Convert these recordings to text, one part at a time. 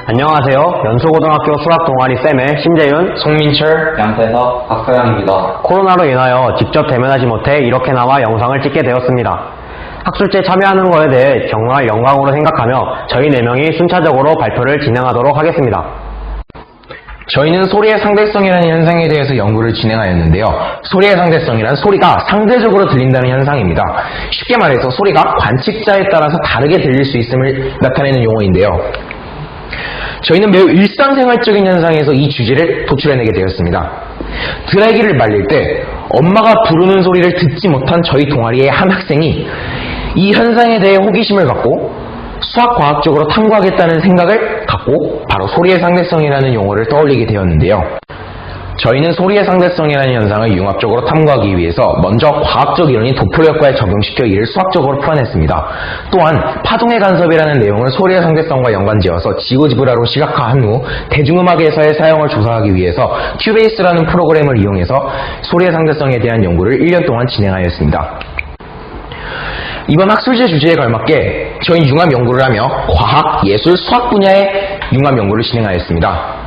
안녕하세요. 연수고등학교 수학 동아리 쌤의 신재윤, 송민철, 양태석, 박서영입니다. 코로나로 인하여 직접 대면하지 못해 이렇게나마 영상을 찍게 되었습니다. 학술제 참여하는 것에 대해 정말 영광으로 생각하며 저희 4명이 순차적으로 발표를 진행하도록 하겠습니다. 저희는 소리의 상대성이라는 현상에 대해서 연구를 진행하였는데요. 소리의 상대성이란 소리가 상대적으로 들린다는 현상입니다. 쉽게 말해서 소리가 관측자에 따라서 다르게 들릴 수 있음을 나타내는 용어인데요. 저희는 매우 일상생활적인 현상에서 이 주제를 도출해내게 되었습니다. 드라이기를 말릴 때 엄마가 부르는 소리를 듣지 못한 저희 동아리의 한 학생이 이 현상에 대해 호기심을 갖고 수학과학적으로 탐구하겠다는 생각을 갖고 바로 소리의 상대성이라는 용어를 떠올리게 되었는데요. 저희는 소리의 상대성이라는 현상을 융합적으로 탐구하기 위해서 먼저 과학적 이론인 도플러 효과에 적용시켜 이를 수학적으로 풀어냈습니다. 또한 파동의 간섭이라는 내용을 소리의 상대성과 연관지어서 지구지브라로 시각화한 후 대중음악에서의 사용을 조사하기 위해서 큐베이스라는 프로그램을 이용해서 소리의 상대성에 대한 연구를 1년 동안 진행하였습니다. 이번 학술제 주제에 걸맞게 저희 융합 연구를 하며 과학, 예술, 수학 분야의 융합 연구를 진행하였습니다.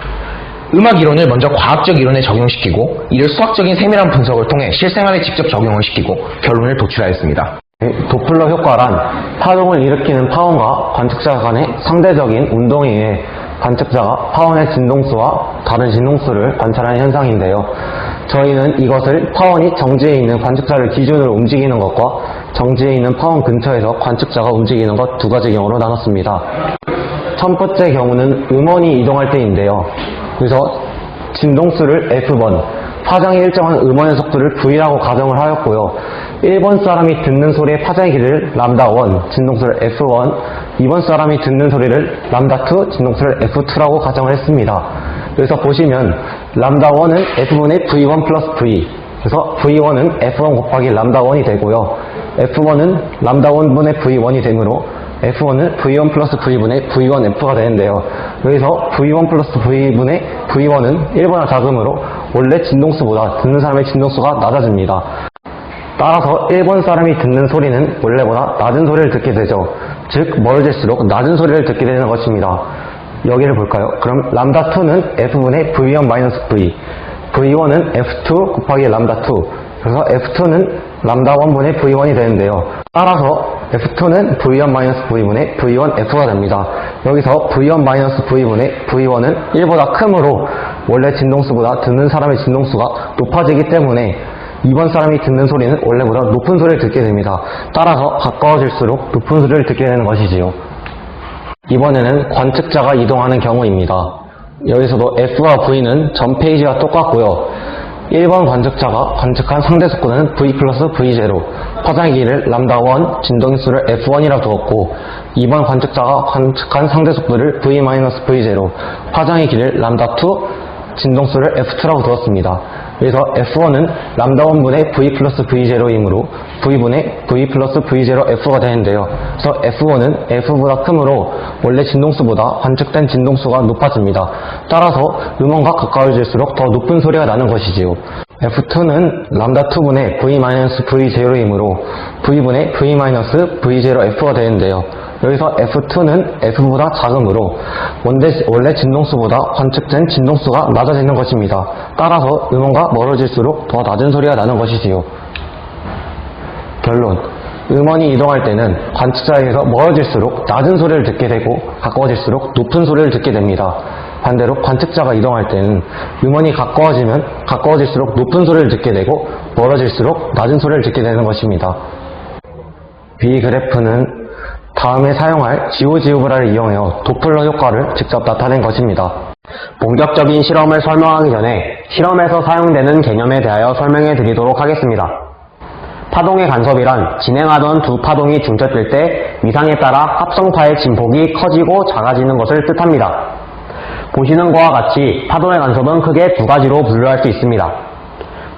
음악 이론을 먼저 과학적 이론에 적용시키고 이를 수학적인 세밀한 분석을 통해 실생활에 직접 적용을 시키고 결론을 도출하였습니다. 도플러 효과란 파동을 일으키는 파원과 관측자 간의 상대적인 운동에 의해 관측자가 파원의 진동수와 다른 진동수를 관찰하는 현상인데요. 저희는 이것을 파원이 정지에 있는 관측자를 기준으로 움직이는 것과 정지에 있는 파원 근처에서 관측자가 움직이는 것 두 가지 경우로 나눴습니다. 첫 번째 경우는 음원이 이동할 때인데요. 그래서 진동수를 F1, 파장이 일정한 음원의 속도를 V라고 가정을 하였고요. 1번 사람이 듣는 소리의 파장의 길이를 람다1, 진동수를 F1, 2번 사람이 듣는 소리를 람다2, 진동수를 F2라고 가정을 했습니다. 그래서 보시면 람다1은 F분의 V1 플러스 V, 그래서 V1은 F1 곱하기 람다1이 되고요. F1은 람다1분의 V1이 되므로 F1은 V1 플러스 V분의 V1F가 되는데요. 여기서 V1 플러스 V분의 V1은 1보다 작으므로 원래 진동수보다 듣는 사람의 진동수가 낮아집니다. 따라서 1번 사람이 듣는 소리는 원래보다 낮은 소리를 듣게 되죠. 즉 멀어질수록 낮은 소리를 듣게 되는 것입니다. 여기를 볼까요? 그럼 람다2는 F분의 V1-V, V1은 F2 곱하기 람다2, 그래서 F2는 람다1분의 V1이 되는데요. 따라서 F2는 V1-V분의 V1F가 됩니다. 여기서 V1-V분의 V1은 1보다 크므로 원래 진동수보다 듣는 사람의 진동수가 높아지기 때문에 2번 사람이 듣는 소리는 원래보다 높은 소리를 듣게 됩니다. 따라서 가까워질수록 높은 소리를 듣게 되는 것이지요. 이번에는 관측자가 이동하는 경우입니다. 여기서도 F와 V는 전 페이지와 똑같고요. 1번 관측자가 관측한 상대 속도는 V 플러스 V0, 파장의 길이를 람다1, 진동수를 F1이라 두었고 2번 관측자가 관측한 상대 속도를 V-V0, 파장의 길이를 람다2, 진동수를 F2라고 두었습니다. 그래서 F1은 람다1분의 V 플러스 V0이므로 V분의 V 플러스 V0 F가 되는데요. 그래서 F1은 F보다 크므로 원래 진동수보다 관측된 진동수가 높아집니다. 따라서 음원과 가까워질수록 더 높은 소리가 나는 것이지요. F2는 람다2분의 V-V0이므로 V분의 V-V0 F가 되는데요. 여기서 F2는 F보다 작으므로 원래 진동수보다 관측된 진동수가 낮아지는 것입니다. 따라서 음원과 멀어질수록 더 낮은 소리가 나는 것이지요. 결론. 음원이 이동할 때는 관측자에게서 멀어질수록 낮은 소리를 듣게 되고 가까워질수록 높은 소리를 듣게 됩니다. 반대로 관측자가 이동할 때는 음원이 가까워지면 가까워질수록 높은 소리를 듣게 되고 멀어질수록 낮은 소리를 듣게 되는 것입니다. 이 그래프는 다음에 사용할 지오지브라를 이용하여 도플러 효과를 직접 나타낸 것입니다. 본격적인 실험을 설명하기 전에 실험에서 사용되는 개념에 대하여 설명해 드리도록 하겠습니다. 파동의 간섭이란 진행하던 두 파동이 중첩될 때 위상에 따라 합성파의 진폭이 커지고 작아지는 것을 뜻합니다. 보시는 것과 같이 파동의 간섭은 크게 두 가지로 분류할 수 있습니다.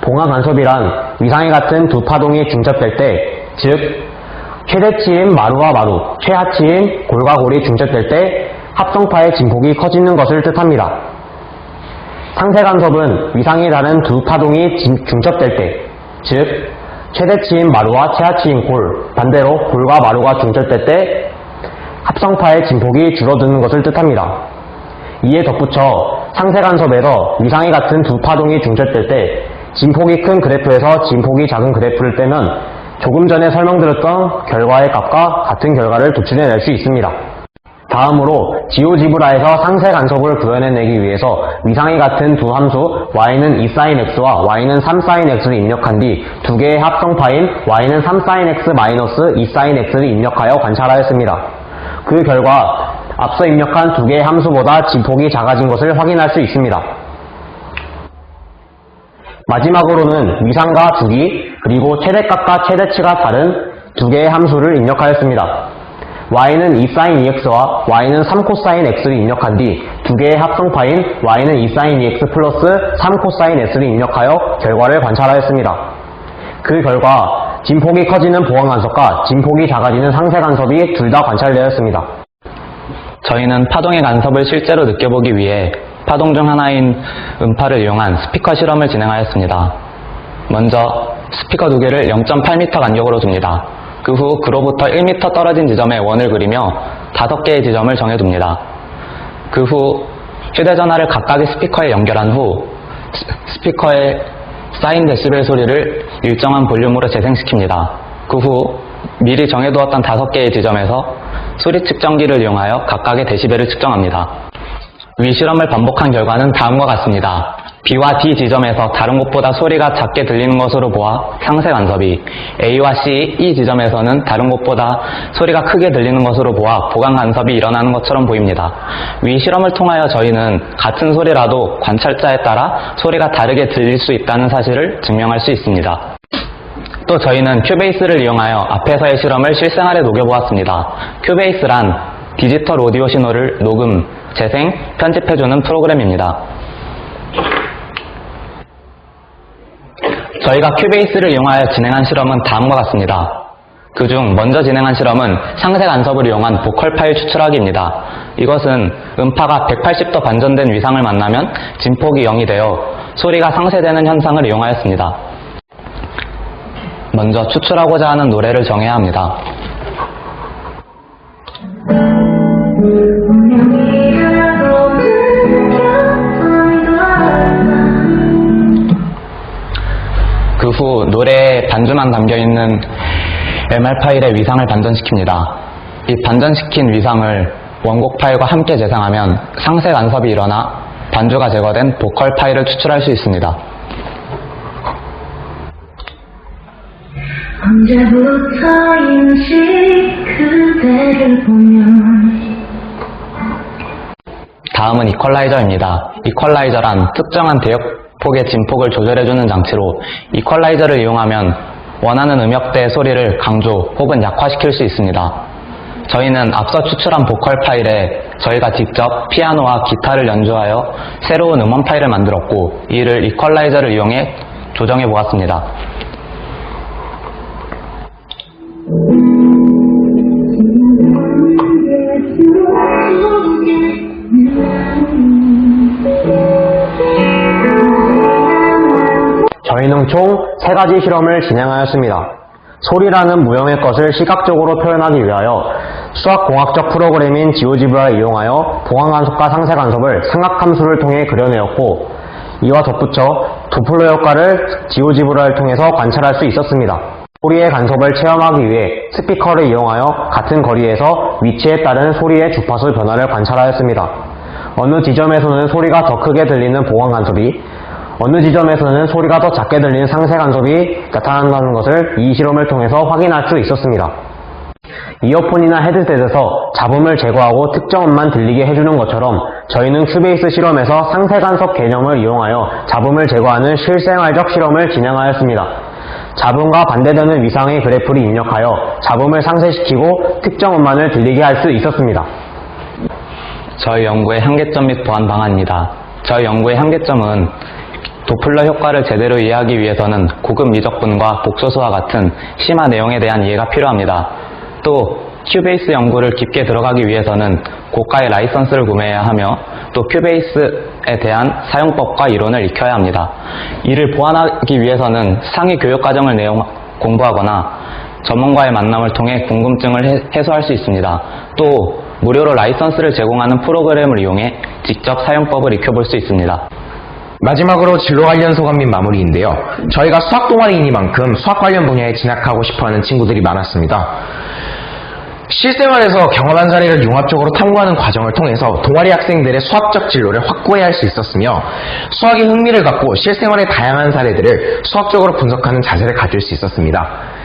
봉화 간섭이란 위상에 같은 두 파동이 중첩될 때, 즉 최대치인 마루와 마루, 최하치인 골과 골이 중첩될 때 합성파의 진폭이 커지는 것을 뜻합니다. 상세 간섭은 위상이 다른 두 파동이 중첩될 때, 즉 최대치인 마루와 최하치인 골, 반대로 골과 마루가 중첩될 때 합성파의 진폭이 줄어드는 것을 뜻합니다. 이에 덧붙여 상세 간섭에서 위상이 같은 두 파동이 중첩될 때 진폭이 큰 그래프에서 진폭이 작은 그래프를 떼면 조금 전에 설명드렸던 결과의 값과 같은 결과를 도출해낼 수 있습니다. 다음으로 지오지브라에서 상세 간섭을 구현해내기 위해서 위상이 같은 두 함수 y는 2sinx와 y는 3sinx를 입력한 뒤 두 개의 합성파인 y는 3sinx 마이너스 2sinx를 입력하여 관찰하였습니다. 그 결과 앞서 입력한 두 개의 함수보다 진폭이 작아진 것을 확인할 수 있습니다. 마지막으로는 위상과 주기 그리고 최대값과 최대치가 다른 두 개의 함수를 입력하였습니다. y는 2sin 2x와 y는 3cosine x를 입력한 뒤 두 개의 합성파인 y는 2sin 2x 플러스 3cosine s를 입력하여 결과를 관찰하였습니다. 그 결과 진폭이 커지는 보완간섭과 진폭이 작아지는 상세 간섭이 둘 다 관찰되었습니다. 저희는 파동의 간섭을 실제로 느껴보기 위해 파동 중 하나인 음파를 이용한 스피커 실험을 진행하였습니다. 먼저 스피커 두 개를 0.8m 간격으로 둡니다. 그 후 그로부터 1m 떨어진 지점에 원을 그리며 5개의 지점을 정해둡니다. 그 후 휴대전화를 각각의 스피커에 연결한 후 스피커의 쌓인 데시벨 소리를 일정한 볼륨으로 재생시킵니다. 그 후 미리 정해두었던 5개의 지점에서 소리 측정기를 이용하여 각각의 데시벨을 측정합니다. 위 실험을 반복한 결과는 다음과 같습니다. B와 D 지점에서 다른 곳보다 소리가 작게 들리는 것으로 보아 상세 간섭이, A와 C, E 지점에서는 다른 곳보다 소리가 크게 들리는 것으로 보아 보강 간섭이 일어나는 것처럼 보입니다. 위 실험을 통하여 저희는 같은 소리라도 관찰자에 따라 소리가 다르게 들릴 수 있다는 사실을 증명할 수 있습니다. 또 저희는 큐베이스를 이용하여 앞에서의 실험을 실생활에 녹여보았습니다. 큐베이스란 디지털 오디오 신호를 녹음, 재생, 편집해주는 프로그램입니다. 저희가 큐베이스를 이용하여 진행한 실험은 다음과 같습니다. 그중 먼저 진행한 실험은 상세 간섭을 이용한 보컬 파일 추출하기입니다. 이것은 음파가 180도 반전된 위상을 만나면 진폭이 0이 되어 소리가 상쇄되는 현상을 이용하였습니다. 먼저 추출하고자 하는 노래를 정해야 합니다. 그 후 노래에 반주만 담겨있는 MR 파일의 위상을 반전시킵니다. 이 반전시킨 위상을 원곡 파일과 함께 재생하면 상세 간섭이 일어나 반주가 제거된 보컬 파일을 추출할 수 있습니다. 언제부터인지 그대를 보면 다음은 이퀄라이저입니다. 이퀄라이저란 특정한 대역폭의 진폭을 조절해주는 장치로 이퀄라이저를 이용하면 원하는 음역대의 소리를 강조 혹은 약화시킬 수 있습니다. 저희는 앞서 추출한 보컬 파일에 저희가 직접 피아노와 기타를 연주하여 새로운 음원 파일을 만들었고 이를 이퀄라이저를 이용해 조정해 보았습니다. 저희는 총 3가지 실험을 진행하였습니다. 소리라는 무형의 것을 시각적으로 표현하기 위하여 수학공학적 프로그램인 지오지브라를 이용하여 보강간섭과 상세간섭을 삼각함수를 통해 그려내었고 이와 덧붙여 도플러 효과를 지오지브라를 통해서 관찰할 수 있었습니다. 소리의 간섭을 체험하기 위해 스피커를 이용하여 같은 거리에서 위치에 따른 소리의 주파수 변화를 관찰하였습니다. 어느 지점에서는 소리가 더 크게 들리는 보강간섭이 어느 지점에서는 소리가 더 작게 들리는 상세간섭이 나타난다는 것을 이 실험을 통해서 확인할 수 있었습니다. 이어폰이나 헤드셋에서 잡음을 제거하고 특정 음만 들리게 해주는 것처럼 저희는 큐베이스 실험에서 상세간섭 개념을 이용하여 잡음을 제거하는 실생활적 실험을 진행하였습니다. 잡음과 반대되는 위상의 그래프를 입력하여 잡음을 상쇄시키고 특정 음만을 들리게 할 수 있었습니다. 저희 연구의 한계점 및 보완 방안입니다. 저희 연구의 한계점은 도플러 효과를 제대로 이해하기 위해서는 고급 미적분과 복소수와 같은 심화 내용에 대한 이해가 필요합니다. 또 큐베이스 연구를 깊게 들어가기 위해서는 고가의 라이선스를 구매해야 하며 또 큐베이스에 대한 사용법과 이론을 익혀야 합니다. 이를 보완하기 위해서는 상위 교육과정을 공부하거나 전문가의 만남을 통해 궁금증을 해소할 수 있습니다. 또 무료로 라이선스를 제공하는 프로그램을 이용해 직접 사용법을 익혀볼 수 있습니다. 마지막으로 진로 관련 소감 및 마무리인데요. 저희가 수학 동아리이니만큼 수학 관련 분야에 진학하고 싶어하는 친구들이 많았습니다. 실생활에서 경험한 사례를 융합적으로 탐구하는 과정을 통해서 동아리 학생들의 수학적 진로를 확고해야 할 수 있었으며 수학에 흥미를 갖고 실생활의 다양한 사례들을 수학적으로 분석하는 자세를 가질 수 있었습니다.